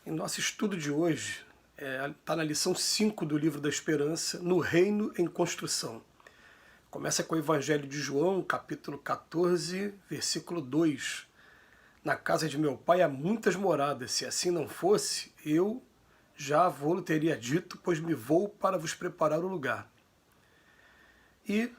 Em nosso estudo de hoje, está na lição 5 do Livro da Esperança, No Reino em Construção. Começa com o Evangelho de João, capítulo 14, versículo 2. Na casa de meu pai há muitas moradas, se assim não fosse, eu já vou-lo teria dito, pois me vou para vos preparar o lugar. E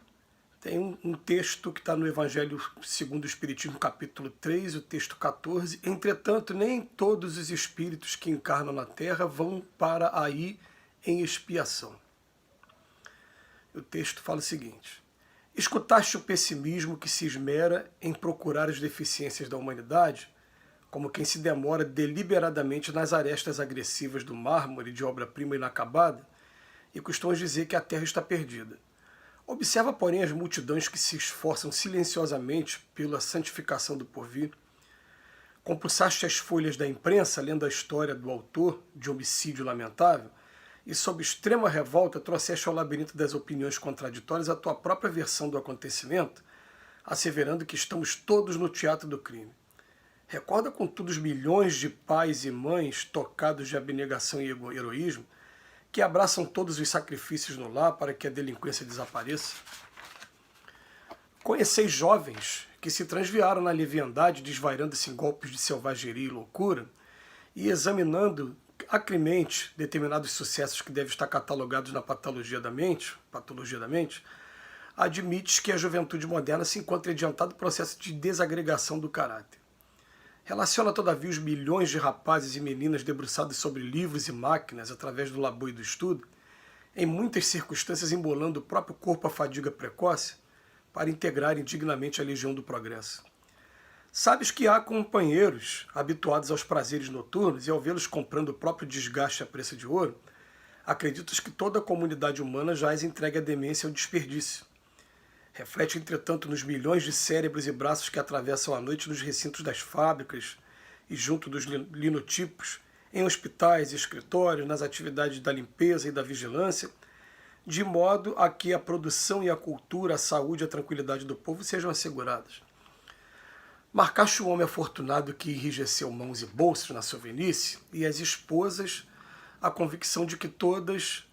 tem um texto que está no Evangelho segundo o Espiritismo, capítulo 3, o texto 14. Entretanto, nem todos os espíritos que encarnam na Terra vão para aí em expiação. O texto fala o seguinte: escutaste o pessimismo que se esmera em procurar as deficiências da humanidade, como quem se demora deliberadamente nas arestas agressivas do mármore de obra-prima inacabada, e costumas dizer que a Terra está perdida. Observa, porém, as multidões que se esforçam silenciosamente pela santificação do porvir. Compulsaste as folhas da imprensa lendo a história do autor de homicídio lamentável e, sob extrema revolta, trouxeste ao labirinto das opiniões contraditórias a tua própria versão do acontecimento, asseverando que estamos todos no teatro do crime. Recorda, contudo, os milhões de pais e mães tocados de abnegação e heroísmo, que abraçam todos os sacrifícios no lar para que a delinquência desapareça. Conheceis jovens que se transviaram na leviandade, desvairando-se em golpes de selvageria e loucura, e examinando acrimente determinados sucessos que devem estar catalogados na patologia da mente, admites que a juventude moderna se encontra adiantado processo de desagregação do caráter. Relaciona, todavia, os milhões de rapazes e meninas debruçados sobre livros e máquinas através do labor e do estudo, em muitas circunstâncias embolando o próprio corpo à fadiga precoce, para integrarem dignamente a legião do progresso. Sabes que há companheiros habituados aos prazeres noturnos e, ao vê-los comprando o próprio desgaste a preço de ouro, acreditas que toda a comunidade humana jaz entregue à demência e ao desperdício. Reflete, entretanto, nos milhões de cérebros e braços que atravessam a noite nos recintos das fábricas e junto dos linotipos, em hospitais e escritórios, nas atividades da limpeza e da vigilância, de modo a que a produção e a cultura, a saúde e a tranquilidade do povo sejam asseguradas. Marcaste o homem afortunado que enrijeceu mãos e bolsos na sua velhice, e as esposas a convicção de que todas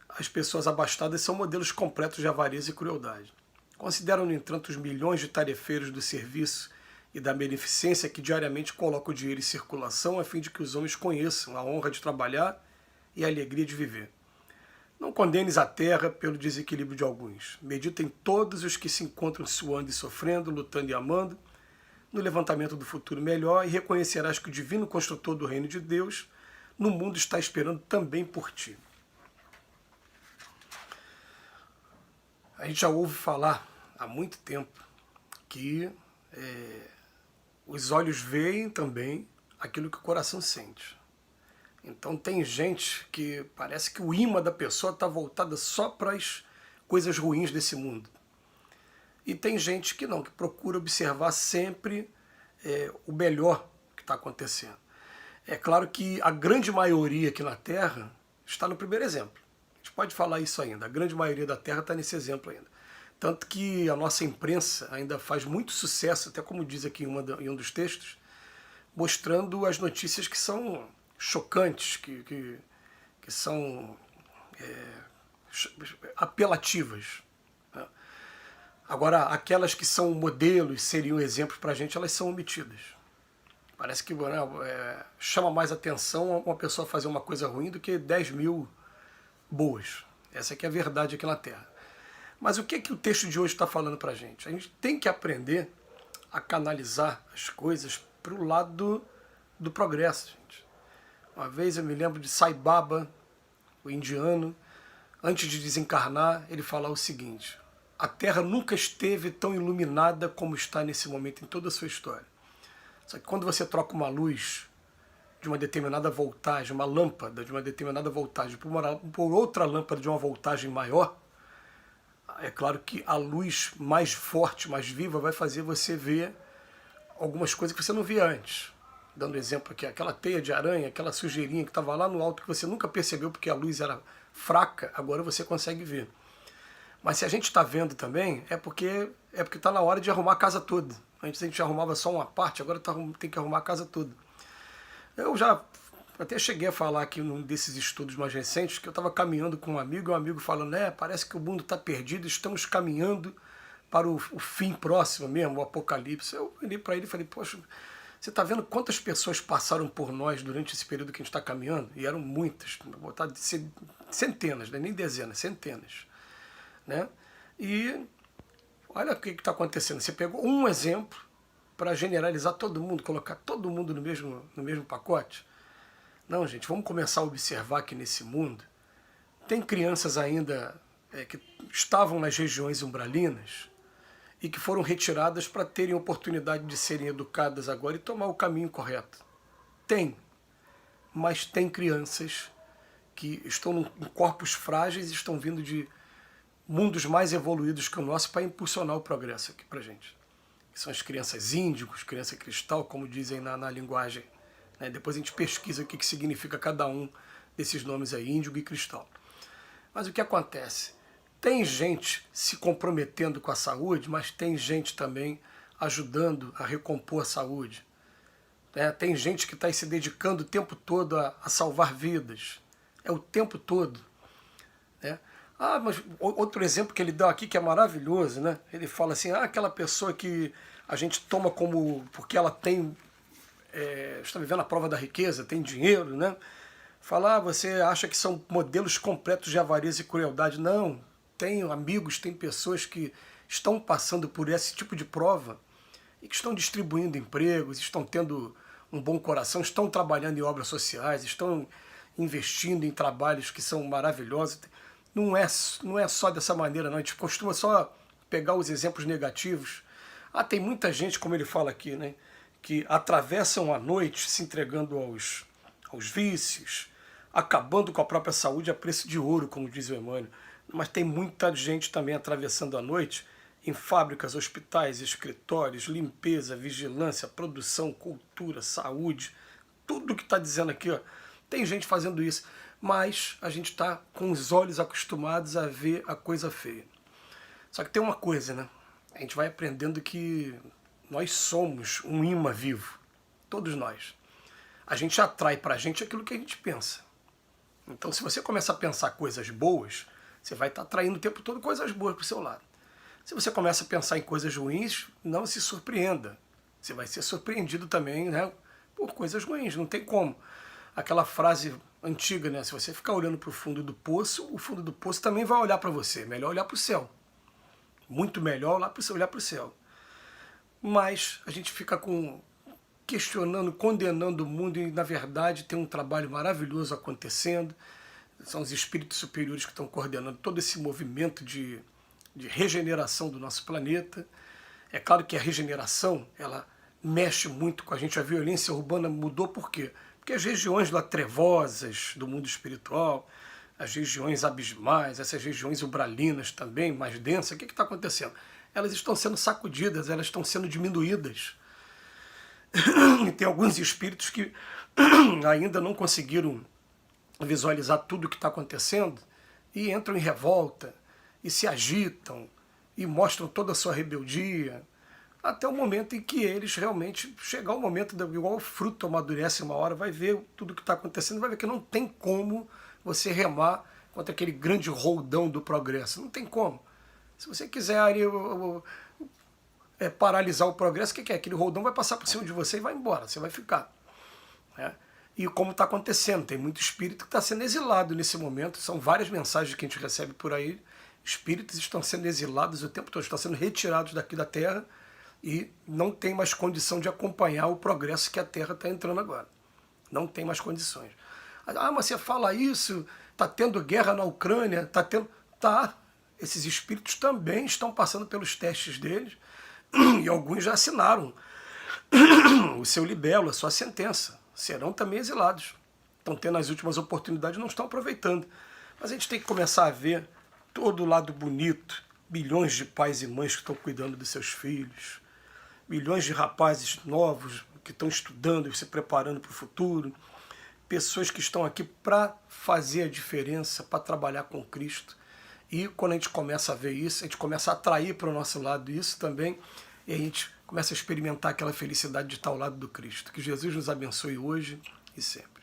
as pessoas abastadas são modelos completos de avareza e crueldade. Consideram, no entanto, os milhões de tarefeiros do serviço e da beneficência que diariamente colocam o dinheiro em circulação a fim de que os homens conheçam a honra de trabalhar e a alegria de viver. Não condenes a terra pelo desequilíbrio de alguns. Medita em todos os que se encontram suando e sofrendo, lutando e amando, no levantamento do futuro melhor, e reconhecerás que o divino construtor do reino de Deus no mundo está esperando também por ti. A gente já ouve falar há muito tempo que os olhos veem também aquilo que o coração sente. Então tem gente que parece que o imã da pessoa está voltada só para as coisas ruins desse mundo. E tem gente que não, que procura observar sempre o melhor que está acontecendo. É claro que a grande maioria aqui na Terra está no primeiro exemplo. A gente pode falar isso ainda, a grande maioria da Terra está nesse exemplo ainda. Tanto que a nossa imprensa ainda faz muito sucesso, até como diz aqui em um dos textos, mostrando as notícias que são chocantes, que são apelativas. Agora, aquelas que são modelos, seriam exemplos para a gente, elas são omitidas. Parece que chama mais atenção uma pessoa fazer uma coisa ruim do que 10 mil boas. Essa aqui é a verdade aqui na Terra. Mas o que o texto de hoje está falando para a gente? A gente tem que aprender a canalizar as coisas para o lado do progresso, gente. Uma vez eu me lembro de Sai Baba, o indiano, antes de desencarnar, ele falava o seguinte: a Terra nunca esteve tão iluminada como está nesse momento em toda a sua história. Só que quando você troca uma luz de uma determinada voltagem, uma lâmpada de uma determinada voltagem, por outra lâmpada de uma voltagem maior, é claro que a luz mais forte, mais viva, vai fazer você ver algumas coisas que você não via antes. Dando exemplo aqui, aquela teia de aranha, aquela sujeirinha que estava lá no alto que você nunca percebeu porque a luz era fraca, agora você consegue ver. Mas se a gente está vendo também, é porque está na hora de arrumar a casa toda. Antes a gente arrumava só uma parte, agora tem que arrumar a casa toda. Eu já Até cheguei a falar aqui num desses estudos mais recentes que eu estava caminhando com um amigo falando, parece que o mundo está perdido, estamos caminhando para o fim próximo mesmo, o apocalipse. Eu olhei para ele e falei, poxa, você está vendo quantas pessoas passaram por nós durante esse período que a gente está caminhando? E eram muitas, vou botar centenas, nem dezenas, centenas. Né? E olha o que está acontecendo. Você pegou um exemplo para generalizar todo mundo, colocar todo mundo no mesmo pacote. Não, gente, vamos começar a observar que nesse mundo tem crianças ainda que estavam nas regiões umbralinas e que foram retiradas para terem oportunidade de serem educadas agora e tomar o caminho correto. Tem, mas tem crianças que estão em corpos frágeis e estão vindo de mundos mais evoluídos que o nosso para impulsionar o progresso aqui para a gente. Que são as crianças índigos, criança cristal, como dizem na linguagem. Né? Depois a gente pesquisa o que significa cada um desses nomes aí, índigo e cristal. Mas o que acontece? Tem gente se comprometendo com a saúde, mas tem gente também ajudando a recompor a saúde. Tem gente que está se dedicando o tempo todo a salvar vidas. É o tempo todo. Né? Mas outro exemplo que ele dá aqui que é maravilhoso, né? Ele fala assim, aquela pessoa que a gente toma como, porque ela tem, está vivendo a prova da riqueza, tem dinheiro, né? Fala, você acha que são modelos completos de avareza e crueldade. Não, tem amigos, tem pessoas que estão passando por esse tipo de prova e que estão distribuindo empregos, estão tendo um bom coração, estão trabalhando em obras sociais, estão investindo em trabalhos que são maravilhosos. Não é só dessa maneira, não. A gente costuma só pegar os exemplos negativos. Tem muita gente, como ele fala aqui, né, que atravessam a noite se entregando aos vícios, acabando com a própria saúde a preço de ouro, como diz o Emmanuel. Mas tem muita gente também atravessando a noite em fábricas, hospitais, escritórios, limpeza, vigilância, produção, cultura, saúde. Tudo que está dizendo aqui, tem gente fazendo isso. Mas a gente está com os olhos acostumados a ver a coisa feia. Só que tem uma coisa, né? A gente vai aprendendo que nós somos um imã vivo. Todos nós. A gente atrai para a gente aquilo que a gente pensa. Então, se você começa a pensar coisas boas, você vai estar atraindo o tempo todo coisas boas para o seu lado. Se você começa a pensar em coisas ruins, não se surpreenda. Você vai ser surpreendido também, né, por coisas ruins. Não tem como. Aquela frase antiga, né? Se você ficar olhando para o fundo do poço também vai olhar para você. Melhor olhar para o céu. Muito melhor olhar para o céu. Mas a gente fica questionando, condenando o mundo e, na verdade, tem um trabalho maravilhoso acontecendo. São os espíritos superiores que estão coordenando todo esse movimento de regeneração do nosso planeta. É claro que a regeneração, ela mexe muito com a gente. A violência urbana mudou por quê? Porque as regiões lá trevosas do mundo espiritual, as regiões abismais, essas regiões umbralinas também, mais densas, o que está acontecendo? Elas estão sendo sacudidas, elas estão sendo diminuídas. E tem alguns espíritos que ainda não conseguiram visualizar tudo o que está acontecendo e entram em revolta, e se agitam, e mostram toda a sua rebeldia, até o momento em que eles realmente, chegar o momento, igual o fruto amadurece uma hora, vai ver tudo o que está acontecendo, vai ver que não tem como você remar contra aquele grande roldão do progresso. Não tem como. Se você quiser paralisar o progresso, o que é? Aquele roldão vai passar por cima de você e vai embora, você vai ficar. Né? E como está acontecendo, tem muito espírito que está sendo exilado nesse momento, são várias mensagens que a gente recebe por aí, espíritos estão sendo exilados o tempo todo, estão sendo retirados daqui da Terra e não tem mais condição de acompanhar o progresso que a Terra está entrando agora. Não tem mais condições. Mas você fala isso, está tendo guerra na Ucrânia, está tendo... Tá, esses espíritos também estão passando pelos testes deles e alguns já assinaram o seu libelo, a sua sentença. Serão também exilados. Estão tendo as últimas oportunidades e não estão aproveitando. Mas a gente tem que começar a ver todo o lado bonito. Milhões de pais e mães que estão cuidando dos seus filhos. Milhões de rapazes novos que estão estudando e se preparando para o futuro. Pessoas que estão aqui para fazer a diferença, para trabalhar com Cristo. E quando a gente começa a ver isso, a gente começa a atrair para o nosso lado isso também, e a gente começa a experimentar aquela felicidade de estar ao lado do Cristo. Que Jesus nos abençoe hoje e sempre.